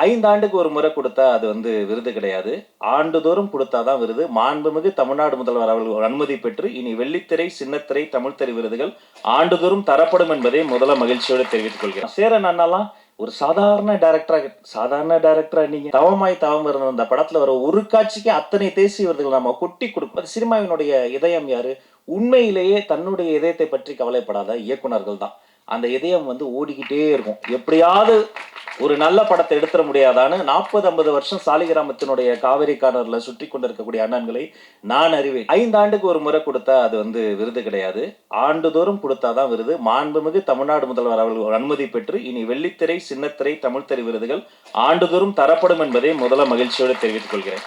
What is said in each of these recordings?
5 ஆண்டுக்கு ஒரு முறை கொடுத்தா அது விருது கிடையாது. ஆண்டுதோறும் கொடுத்தா தான் விருது. மாண்புமிகு தமிழ்நாடு முதல்வர் அவர்கள் அனுமதி பெற்று இனி வெள்ளித்திரை, சின்னத்திரை, தமிழ்த்திரை விருதுகள் ஆண்டுதோறும் தரப்படும் என்பதை முதல்ல மகிழ்ச்சியோடு தெரிவித்துக் கொள்கிறேன். சேரன் அண்ணாலாம் ஒரு சாதாரண டைரக்டரா நீங்க தவமாய் தவம் இருந்த அந்த படத்துல வர ஒரு காட்சிக்கு அத்தனை தேசிய விருதுகள் நம்ம கொட்டி கொடுப்போம். சினிமாவினுடைய இதயம் யாரு? உண்மையிலேயே தன்னுடைய இதயத்தை பற்றி கவலைப்படாத இயக்குனர்கள் தான். அந்த இதயம் ஓடிக்கிட்டே இருக்கும். எப்படியாவது ஒரு நல்ல படத்தை எடுத்துட முடியாதான்னு 40-50 வருஷம் சாலிகிராமத்தினுடைய காவிரி கார்னர்ல சுற்றி கொண்டிருக்கக்கூடிய அண்ணன்களை நான் அறிவேன். 5 ஆண்டுக்கு ஒரு முறை கொடுத்தா அது விருது கிடையாது. ஆண்டுதோறும் கொடுத்தாதான் விருது. மாண்புமிகு தமிழ்நாடு முதல்வர் அவர்கள் அனுமதி பெற்று இனி வெள்ளித்திரை, சின்னத்திரை, தமிழ்த்திரை விருதுகள் ஆண்டுதோறும் தரப்படும் என்பதை முதல்ல மகிழ்ச்சியோடு தெரிவித்துக் கொள்கிறேன்.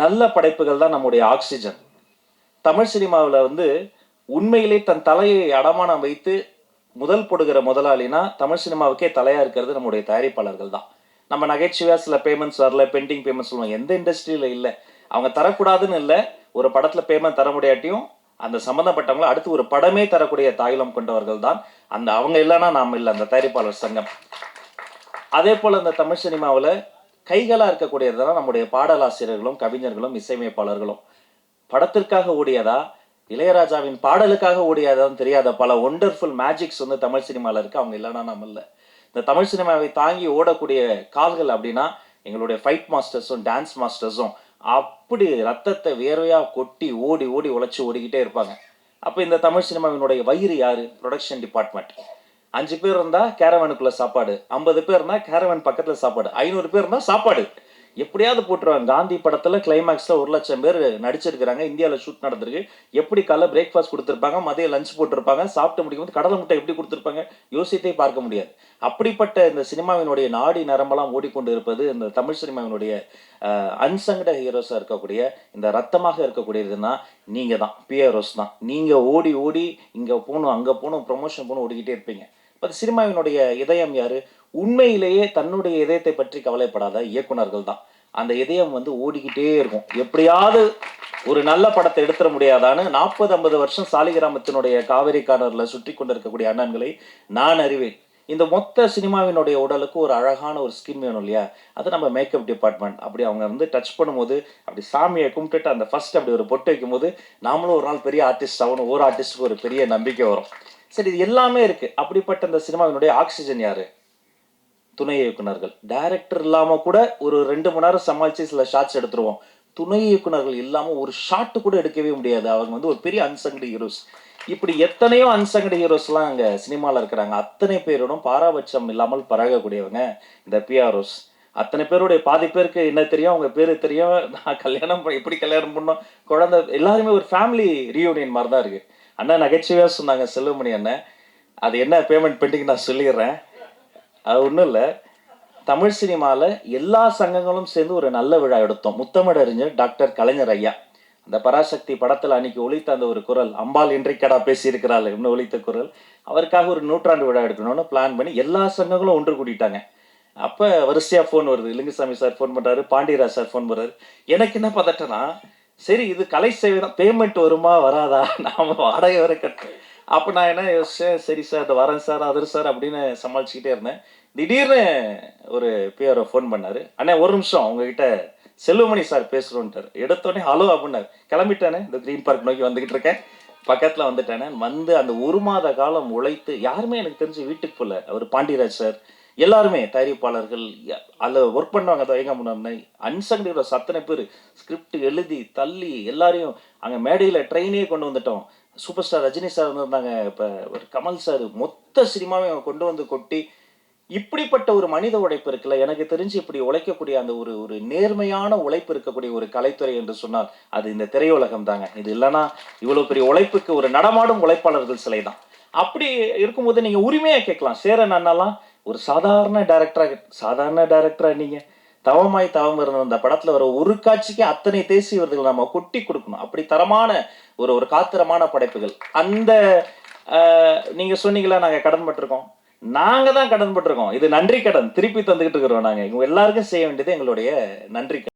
நல்ல படைப்புகள் தான் நம்முடைய ஆக்சிஜன். தமிழ் சினிமாவில் உண்மையிலே தன் தலையை அடமானம் வைத்து முதல் போடுகிற முதலாளினா தமிழ் சினிமாவுக்கே தலையா இருக்கிறது நம்முடைய தயாரிப்பாளர்கள் தான். நம்ம நகைச்சுவையா சில பேமெண்ட்ஸ் வரல, பெண்டிங் பேமெண்ட்ஸ் சொல்லுவாங்க. எந்த இண்டஸ்ட்ரியில இல்லை, அவங்க தரக்கூடாதுன்னு இல்லை. ஒரு படத்துல பேமெண்ட் தர முடியாட்டியும் அந்த சம்பந்தப்பட்டவங்களை அடுத்து ஒரு படமே தரக்கூடிய தாயுளம் கொண்டவர்கள் தான் அவங்க இல்லைன்னா நாம் இல்லை, அந்த தயாரிப்பாளர் சங்கம். அதே போல இந்த தமிழ் சினிமாவில் கைகளா இருக்கக்கூடியதுதான் நம்முடைய பாடலாசிரியர்களும் கவிஞர்களும் இசையமைப்பாளர்களும். படத்திற்காக ஓடியதா, இளையராஜாவின் பாடலுக்காக ஓடியதான் தெரியாத பல ஒண்டர்ஃபுல் மேஜிக்ஸ் தமிழ் சினிமாவில் இருக்கு. அவங்க இல்லைன்னா நம்ம இல்லை. இந்த தமிழ் சினிமாவை தாங்கி ஓடக்கூடிய கால்கள் அப்படின்னா எங்களுடைய ஃபைட் மாஸ்டர்ஸும் டான்ஸ் மாஸ்டர்ஸும் அப்படி ரத்தத்தை வியர்வையா கொட்டி ஓடி ஓடி உழைச்சி ஓடிக்கிட்டே இருப்பாங்க. அப்போ இந்த தமிழ் சினிமாவினுடைய வயிறு யாரு? Production department. 5 பேர் இருந்தா கேரவனுக்குள்ள சாப்பாடு, 50 பேர் இருந்தா கேரவன் பக்கத்துல சாப்பாடு, 500 பேர் இருந்தா சாப்பாடு எப்படியாவது போட்டுருவாங்க. காந்தி படத்துல கிளைமேக்ஸ்ல 1,00,000 பேர் நடிச்சிருக்கிறாங்க. இந்தியாவில் ஷூட் நடந்திருக்கு. எப்படி காலைல பிரேக்ஃபாஸ்ட் கொடுத்துருப்பாங்க, மதியம் லஞ்ச் போட்டிருப்பாங்க, சாப்பிட்டு முடிக்கும் கடலை முட்டை எப்படி கொடுத்துருப்பாங்க யோசித்தே பார்க்க முடியாது. அப்படிப்பட்ட இந்த சினிமாவினுடைய நாடி நரம்பெல்லாம் ஓடிக்கொண்டு இருப்பது இந்த தமிழ் சினிமாவினுடைய அன்சங்கட ஹீரோஸா இருக்கக்கூடிய இந்த ரத்தமாக இருக்கக்கூடியதுன்னா நீங்க தான், பிஆர்ஓஸ் தான். நீங்க ஓடி ஓடி இங்க போகணும் அங்க போகணும் ப்ரொமோஷன் போகணும் ஓடிக்கிட்டே இருப்பீங்க. இப்போ சினிமாவினுடைய இதயம் யாரு? உண்மையிலேயே தன்னுடைய இதயத்தை பற்றி கவலைப்படாத இயக்குனர்கள் தான். அந்த இதயம் ஓடிக்கிட்டே இருக்கும். எப்படியாவது ஒரு நல்ல படத்தை எடுத்துட முடியாதான்னு 40-50 வருஷம் சாலிகிராமத்தினுடைய காவிரி கார்னர்ல சுற்றி கொண்டிருக்கக்கூடிய அண்ணன்களை நான் அறிவேன். இந்த மொத்த சினிமாவினுடைய உடலுக்கு ஒரு அழகான ஒரு ஸ்கின் வேணும் இல்லையா? அது நம்ம மேக்கப் டிபார்ட்மெண்ட். அப்படி அவங்க டச் பண்ணும்போது அப்படி சாமியை கும்பிட்டுட்டு அந்த ஃபர்ஸ்ட் அப்படி ஒரு பொட்டு வைக்கும் போது நாமளும் ஒரு நாள் பெரிய ஆர்டிஸ்ட் ஆகணும், ஒரு ஆர்டிஸ்டுக்கு ஒரு பெரிய நம்பிக்கை வரும். சரி, இது எல்லாமே இருக்கு. அப்படிப்பட்ட இந்த சினிமாவினுடைய ஆக்சிஜன் யாரு? துணை இயக்குனர்கள். டைரக்டர் இல்லாம கூட ஒரு 2 மணி நேரம் சமாளிச்சு சில ஷாட்ஸ் எடுத்துருவோம். துணை இயக்குனர்கள் இல்லாம ஒரு ஷாட் கூட எடுக்கவே முடியாது. அவங்க ஒரு பெரிய அன்சங்கடு ஹீரோஸ். இப்படி எத்தனையோ அன்சங்கடு ஹீரோஸ்லாம் அங்க சினிமாவில் இருக்கிறாங்க. அத்தனை பேரோடும் பாராபட்சம் இல்லாமல் பழகக்கூடியவங்க இந்த பிஆர்ஓஸ். அத்தனை பேருடைய பாதி பேருக்கு என்ன தெரியும், அவங்க பேரு தெரியும். நான் எப்படி கல்யாணம் பண்ணோம், குழந்தை, எல்லாருமே ஒரு ஃபேமிலி ரீயூனியன் மாதிரி தான் இருக்கு. அண்ணன் நகைச்சுவையா சொன்னாங்க, செல்வமணி அண்ணன். அது என்ன பேமெண்ட் பெண்டிங் நான் சொல்லிடுறேன். அது ஒன்றும் இல்லை. தமிழ் சினிமாவில் எல்லா சங்கங்களும் சேர்ந்து ஒரு நல்ல விழா எடுத்தோம். முத்தமிழறிஞர் டாக்டர் கலைஞர் ஐயா அந்த பராசக்தி படத்தில் அன்னைக்கு ஒலித்த அந்த ஒரு குரல், அம்பாள் இன்றைக்கடா பேசியிருக்கிறாள் இன்னும் ஒலித்த குரல், அவருக்காக ஒரு 100ஆண்டு விழா எடுக்கணும்னு பிளான் பண்ணி எல்லா சங்கங்களும் ஒன்று கூட்டிட்டாங்க. அப்போ வரிசையாக ஃபோன் வருது. லிங்குசாமி சார் ஃபோன் பண்ணுறாரு, பாண்டியராஜ் சார் ஃபோன் பண்ணுறாரு. எனக்கு என்ன பதட்டனா, சரி இது கலை சேவை தான், பேமெண்ட் வருமா வராதா, நாம வாடகை வர கட்டேன். அப்போ நான் என்ன யோசிச்சேன், சரி சார் அது வரேன் சார் அதர் சார் அப்படின்னு சமாளிச்சுக்கிட்டே இருந்தேன். திடீர்னு ஒரு பிஆர்ஓ ஃபோன் பண்ணாரு. அண்ணே ஒரு நிமிஷம் உங்ககிட்ட செல்வமணி சார் பேசுகிறோன்ட்டார். எடுத்தோடனே ஹலோ அப்படின்னாரு. கிளம்பிட்டானே, இந்த கிரீன் பார்க் நோக்கி வந்துக்கிட்டு இருக்கேன், பக்கத்தில் வந்துட்டானே. அந்த 1 மாத காலம் உழைத்து யாருமே எனக்கு தெரிஞ்சு வீட்டுக்கு போகல. அவர் பாண்டியராஜ் சார் எல்லாருமே தயாரிப்பாளர்கள் அதில் ஒர்க் பண்ணுவாங்க. தயங்க முன்னாடி அன்சங்கடியோட அத்தனை பேர் ஸ்கிரிப்ட் எழுதி தள்ளி எல்லாரையும் அங்கே மேடையில் ட்ரெயினே கொண்டு வந்துட்டோம். சூப்பர் ஸ்டார் ரஜினி சார் வந்திருந்தாங்க, இப்போ ஒரு கமல் சார், மொத்த சினிமாவை அவங்க கொண்டு வந்து கொட்டி இப்படிப்பட்ட ஒரு மனித உழைப்பு இருக்குல்ல, எனக்கு தெரிஞ்சு இப்படி உழைக்கக்கூடிய அந்த ஒரு நேர்மையான உழைப்பு இருக்கக்கூடிய ஒரு கலைத்துறை என்று சொன்னால் அது இந்த திரையுலகம் தாங்க. இது இல்லைன்னா இவ்வளோ பெரிய உழைப்புக்கு ஒரு நடமாடும் உழைப்பாளர்கள் சிலை தான். அப்படி இருக்கும்போது நீங்கள் உரிமையாக கேட்கலாம், சேரன் அண்ணாலாம் ஒரு சாதாரண டைரக்டரா நீங்க தவமாய் தவம் இருந்த அந்த படத்துல வர ஒரு காட்சிக்கு அத்தனை தேசிய விருதுகள் நம்ம கொட்டி கொடுக்கணும். அப்படி தரமான ஒரு காத்திரமான படைப்புகள். அந்த நீங்க சொன்னீங்களா நாங்க கடன் பட்டிருக்கோம், நாங்க தான் கடன் பட்டிருக்கோம். இது நன்றி கடன் திருப்பி தந்துகிட்டு இருக்கிறோம். நாங்க எல்லாருக்கும் செய்ய வேண்டியது எங்களுடைய நன்றி கடன்.